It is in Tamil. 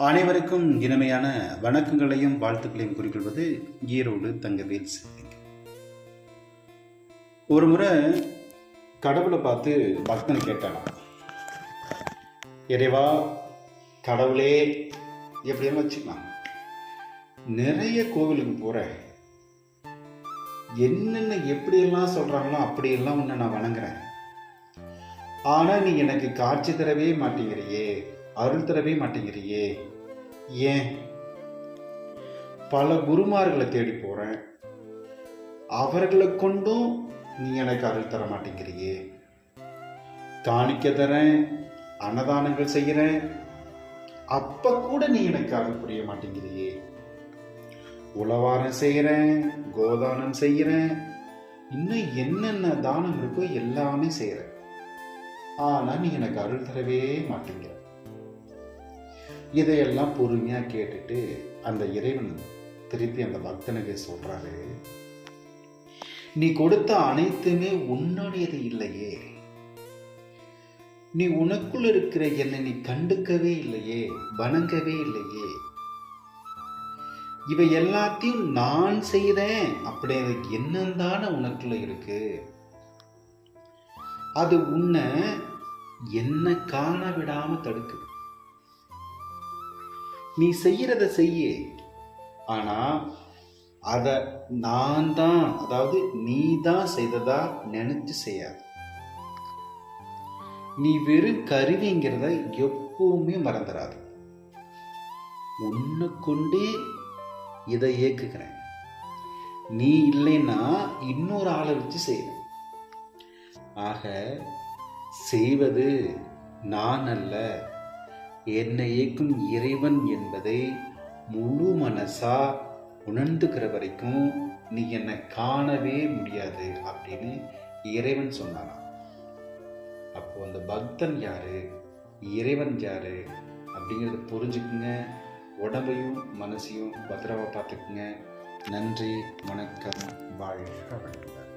அனைவருக்கும் இனிமையான வணக்கங்களையும் வாழ்த்துக்களையும் குறிக்கொள்வது ஈரோடு தங்கவேல் சிங். ஒரு முறை கடவுளை பார்த்து பக்தனை கேட்டானா, இறைவா கடவுளே எப்படின்னு வச்சுக்கலாம், நிறைய கோவிலுக்கு போகிறேன், என்னென்ன எப்படியெல்லாம் சொல்கிறாங்களோ அப்படியெல்லாம் உன்னை நான் வணங்குறேன். ஆனால் நீ எனக்கு காட்சி தரவே மாட்டேங்கிறியே, அருள் தரவே மாட்டேங்கிறியே, ஏன்? பல குருமார்களை தேடி போறேன், அவர்களை கொண்டும் நீ எனக்கு அருள் தர மாட்டேங்கிறியே. காணிக்க தரேன், அன்னதானங்கள் செய்கிறேன், அப்ப கூட நீ எனக்கு அருள் புரிய மாட்டேங்கிறியே. உளவாரம் செய்கிறேன், கோதானம் செய்கிறேன், இன்னும் என்னென்ன தானம் இருக்கோ எல்லாமே செய்கிறேன், ஆனா நீ எனக்கு அருள் தரவே மாட்டேங்கிற. இதையெல்லாம் பொறுமையா கேட்டுட்டு அந்த இறைவன் திருப்பி அந்த பக்தனுக்கு சொல்றாரு, நீ கொடுத்த அனைத்துமே உன்னுடையது இல்லையே, நீ உனக்குள் இருக்கிற என்னை நீ கண்டுக்கவே இல்லையே, வணங்கவே இல்லையே, இவை எல்லாத்தையும் நான் செய்தேன் அப்படியே என்னந்தான உனக்குள்ள இருக்கு, அது உன்னை என்ன காண விடாம தடுக்குது. நீ செய்யறத செய்ய, ஆனா அத நான் தான், அதாவது நீ தான் செய்ததா நினைச்சு செய்யாது. நீ வெறும் கருவிங்கிறத எப்பவுமே மறந்துடாது. உன்னை கொண்டே இதை இயக்குகிறேன், நீ இல்லைன்னா இன்னொரு ஆளை வச்சு செய்ய. ஆக செய்வது நான் அல்ல, என்னை இயக்கும் இறைவன் என்பதை முழு மனசா உணர்ந்துக்கிற வரைக்கும் நீ என்னை காணவே முடியாது அப்படின்னு இறைவன் சொன்னாராம். அப்போ அந்த பக்தன் யாரு, இறைவன் யாரு அப்படிங்கிறத புரிஞ்சுக்குங்க. உடம்பையும் மனசையும் பத்திரமா பார்த்துக்குங்க. நன்றி, வணக்கம், வாழ்க வளமுடன்.